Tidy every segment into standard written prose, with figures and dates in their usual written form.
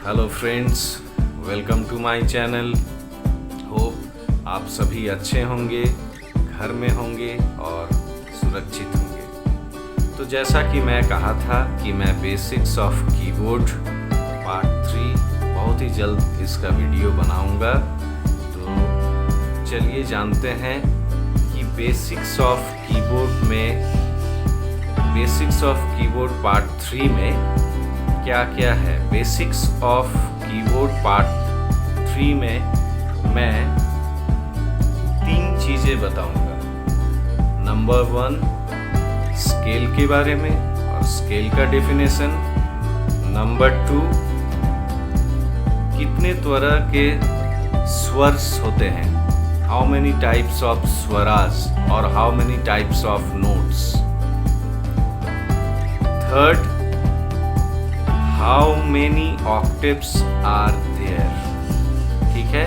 Hello friends, welcome to my channel. Hope आप सभी अच्छे होंगे, घर में होंगे और सुरक्षित होंगे। तो जैसा कि मैं कहा था कि मैं बेसिक्स ऑफ कीबोर्ड पार्ट 3 बहुत ही जल्द इसका वीडियो बनाऊंगा। तो चलिए जानते हैं कि बेसिक्स ऑफ कीबोर्ड पार्ट 3 में क्या क्या है। बेसिक्स ऑफ कीबोर्ड पार्ट 3 में मैं 3 चीज़ें बताऊंगा। नंबर 1, स्केल के बारे में और स्केल का डेफिनेशन। नंबर 2, कितने तरह के स्वर्स होते हैं, हाउ मेनी टाइप्स ऑफ स्वराज और how many types of notes. Third, how many octaves are there. ठीक है,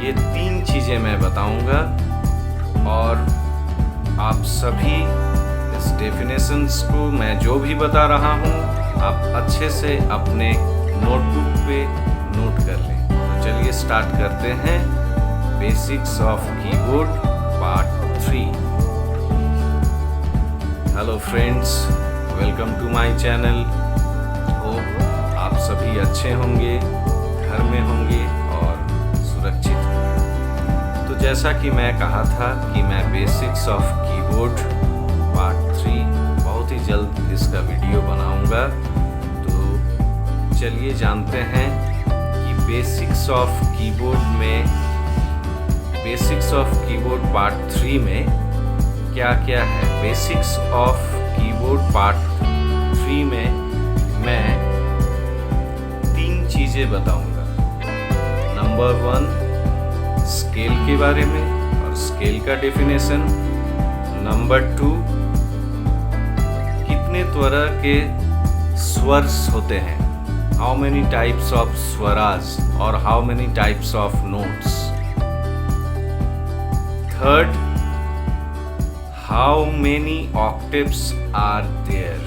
ये 3 चीज़ें मैं बताऊंगा और आप सभी इस डेफिनेशंस को मैं जो भी बता रहा हूँ आप अच्छे से अपने नोटबुक पे नोट कर लें। तो चलिए स्टार्ट करते हैं basics of keyboard part 3। Hello friends, welcome to my channel. आप सभी अच्छे होंगे, घर में होंगे और सुरक्षित होंगे। तो जैसा कि मैं कहा था कि मैं बेसिक्स ऑफ कीबोर्ड पार्ट 3 बहुत ही जल्द इसका वीडियो बनाऊंगा। तो चलिए जानते हैं कि बेसिक्स ऑफ कीबोर्ड पार्ट 3 में क्या क्या है। बेसिक्स ऑफ कीबोर्ड पार्ट 3 में मैं 3 चीज़ें बताऊंगा। नंबर 1, स्केल के बारे में और स्केल का डेफिनेशन। नंबर 2, कितने तरह के स्वर्स होते हैं, हाउ मेनी टाइप्स ऑफ स्वराज और how many types of notes. Third, how many octaves are there.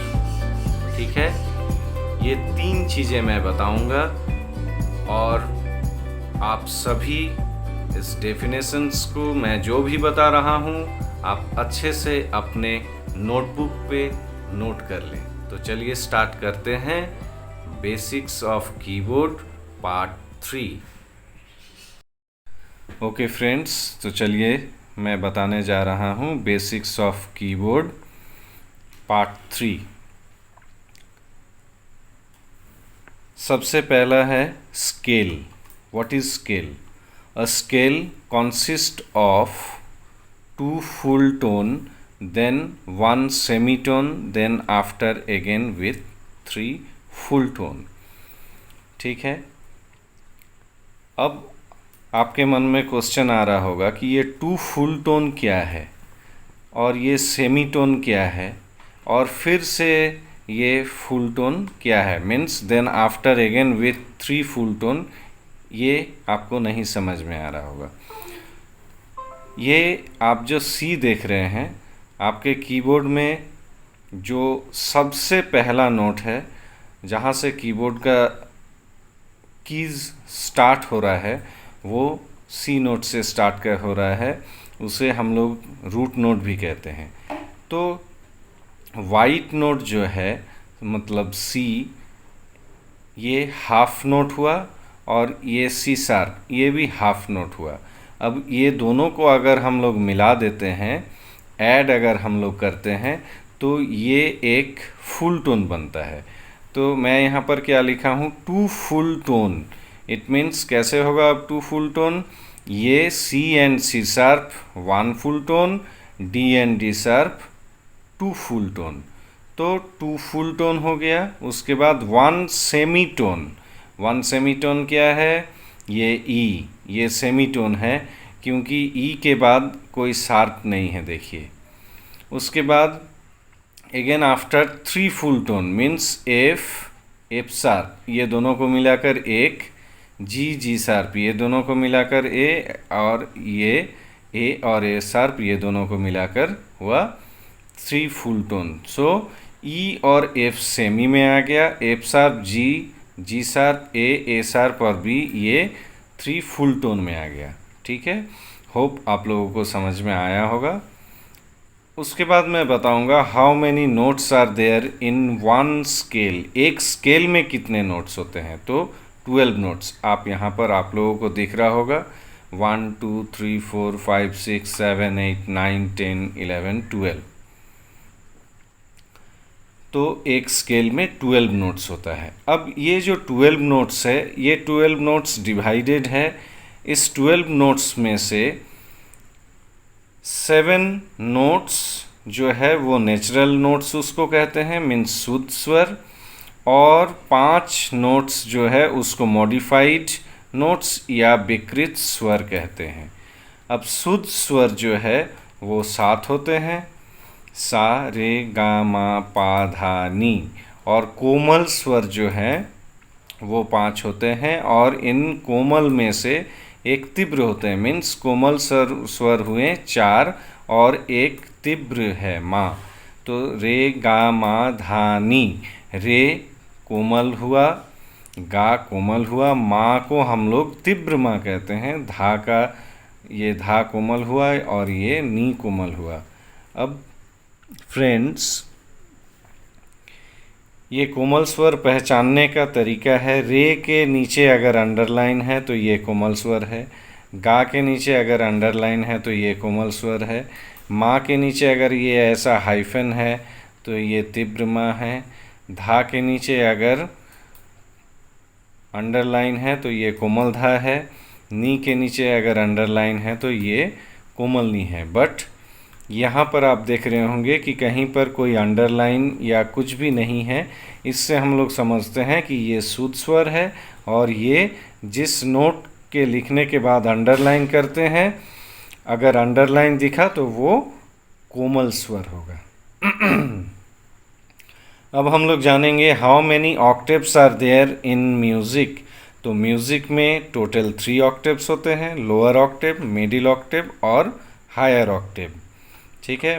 ठीक है, ये 3 चीज़ें मैं बताऊंगा और आप सभी इस डेफिनेशंस को मैं जो भी बता रहा हूँ आप अच्छे से अपने नोटबुक पे नोट कर लें। तो चलिए स्टार्ट करते हैं basics of keyboard part 3। Okay friends, तो चलिए मैं बताने जा रहा हूँ बेसिक्स ऑफ कीबोर्ड पार्ट 3। सबसे पहला है scale. What is scale? A scale consist of 2 full tone then 1 semitone then after again with 3 full tone. ठीक है, अब आपके मन में क्वेश्चन आ रहा होगा कि ये 2 फुल टोन क्या है और ये सेमीटोन क्या है और फिर से ये फुल टोन क्या है, means then after again with 3 full tone. ये आपको नहीं समझ में आ रहा होगा। ये आप जो सी देख रहे हैं आपके कीबोर्ड में, जो सबसे पहला नोट है जहाँ से कीबोर्ड का कीज स्टार्ट हो रहा है वो सी नोट से स्टार्ट कर हो रहा है, उसे हम लोग रूट नोट भी कहते हैं। तो वाइट नोट जो है मतलब सी, ये हाफ नोट हुआ और ये सी शार्प ये भी हाफ नोट हुआ। अब ये दोनों को अगर हम लोग मिला देते हैं, ऐड अगर हम लोग करते हैं तो ये एक फुल टोन बनता है। तो मैं यहाँ पर क्या लिखा हूँ, 2 फुल टोन। इट मीन्स कैसे होगा अब 2 फुल टोन? ये C and C sharp 1 full tone, D and D sharp 2 full tone. तो 2 फुल टोन हो गया। उसके बाद 1 सेमीटोन। 1 सेमीटोन क्या है? ये ई, ये सेमीटोन है क्योंकि ई के बाद कोई शार्प नहीं है, देखिए। उसके बाद again after 3 full tone means F sharp, ये दोनों को मिलाकर एक, जी शार्प, ये दोनों को मिलाकर ए, और ये ए और ए शार्प, ये दोनों को मिलाकर हुआ 3 फुल टोन। सो ई और एफ सेमी में आ गया, F sharp ji G sharp, A sharp और B, ये 3 फुल टोन में आ गया। ठीक है, होप आप लोगों को समझ में आया होगा। उसके बाद मैं बताऊंगा how many notes are there in one scale. एक स्केल में कितने नोट्स होते हैं, तो 12 नोट्स आप यहाँ पर आप लोगों को दिख रहा होगा। 1 2 3 4 5 6 7 8 9 10 11 12। तो एक स्केल में 12 नोट्स होता है। अब ये जो 12 नोट्स है, ये 12 नोट्स डिवाइडेड है। इस 12 नोट्स में से 7 नोट्स जो है वो नेचुरल नोट्स उसको कहते हैं, मीन्स शुद्ध स्वर, और 5 नोट्स जो है उसको मॉडिफाइड नोट्स या विकृत स्वर कहते हैं। अब शुद्ध स्वर जो है वो 7 होते हैं, सा रे गा मा पा धा नी, और कोमल स्वर जो है वो 5 होते हैं, और इन कोमल में से एक तीव्र होते हैं, मीन्स कोमल स्वर हुए 4 और एक तीव्र है मा। तो रे गा मा धा नी, रे कोमल हुआ, गा कोमल हुआ, मा को हम लोग तीव्र मा कहते हैं, धा का ये धा कोमल हुआ और ये नी कोमल हुआ। अब फ्रेंड्स, ये कोमल स्वर पहचानने का तरीका है, रे के नीचे अगर अंडरलाइन है तो ये कोमल स्वर है, गा के नीचे अगर अंडरलाइन है तो ये कोमल स्वर है, मा के नीचे अगर ये ऐसा हाइफन है तो ये तीव्र मा है, धा के नीचे अगर अंडरलाइन है तो ये कोमल धा है, नी के नीचे अगर अंडरलाइन है तो ये कोमल नी है। बट यहाँ पर आप देख रहे होंगे कि कहीं पर कोई अंडरलाइन या कुछ भी नहीं है। इससे हम लोग समझते हैं कि ये शुद्ध स्वर है, और ये जिस नोट के लिखने के बाद अंडरलाइन करते हैं, अगर अंडरलाइन दिखा तो वो कोमल स्वर होगा। अब हम लोग जानेंगे how many octaves are there in music. तो म्यूज़िक में टोटल 3 ऑक्टेव्स होते हैं, लोअर ऑक्टेव, मिडिल ऑक्टेव और हायर ऑक्टेव। ठीक है,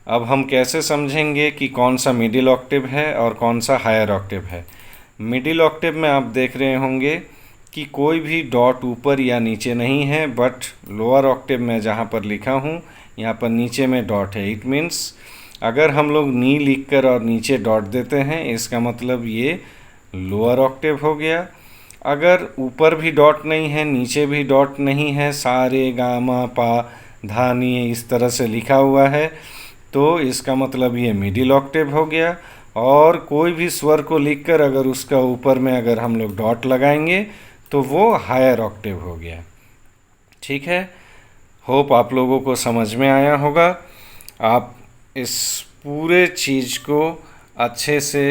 अब हम कैसे समझेंगे कि कौन सा मिडिल ऑक्टेव है और कौन सा हायर ऑक्टेव है। मिडिल ऑक्टेव में आप देख रहे होंगे कि कोई भी डॉट ऊपर या नीचे नहीं है, बट लोअर ऑक्टेव में जहाँ पर लिखा हूँ यहाँ पर नीचे में डॉट है। इट मीन्स अगर हम लोग नी लिखकर और नीचे डॉट देते हैं, इसका मतलब ये लोअर ऑक्टेव हो गया। अगर ऊपर भी डॉट नहीं है, नीचे भी डॉट नहीं है, सा रे गा मा पा धा नी इस तरह से लिखा हुआ है, तो इसका मतलब ये मिडिल ऑक्टेव हो गया। और कोई भी स्वर को लिखकर अगर उसका ऊपर में अगर हम लोग डॉट लगाएंगे तो वो हायर ऑक्टेव हो गया। ठीक है, होप आप लोगों को समझ में आया होगा। आप इस पूरे चीज़ को अच्छे से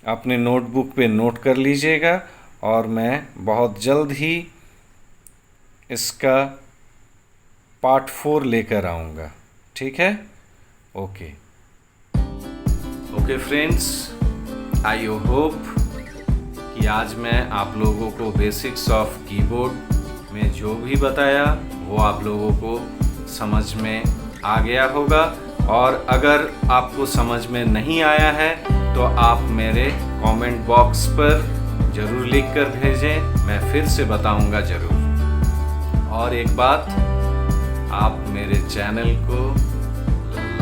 अपने नोटबुक पे नोट कर लीजिएगा, और मैं बहुत जल्द ही इसका पार्ट 4 लेकर आऊँगा। ठीक है, ओके फ्रेंड्स, आई होप कि आज मैं आप लोगों को बेसिक्स ऑफ कीबोर्ड में जो भी बताया वो आप लोगों को समझ में आ गया होगा। और अगर आपको समझ में नहीं आया है तो आप मेरे कमेंट बॉक्स पर ज़रूर लिख कर भेजें, मैं फिर से बताऊंगा ज़रूर। और एक बात, आप मेरे चैनल को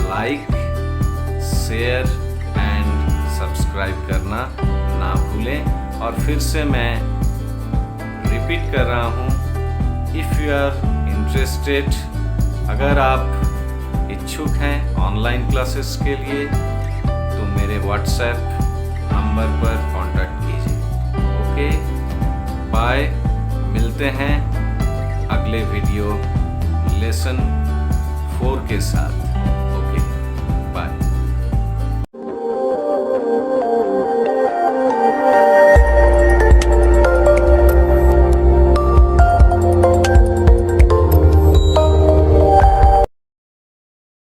लाइक, शेयर एंड सब्सक्राइब करना ना भूलें। और फिर से मैं रिपीट कर रहा हूँ, इफ़ यू आर इंटरेस्टेड, अगर आप इच्छुक हैं ऑनलाइन क्लासेस के लिए, तो मेरे व्हाट्सएप नंबर पर कांटेक्ट कीजिए। ओके, बाय, मिलते हैं अगले वीडियो लेसन 4 के साथ।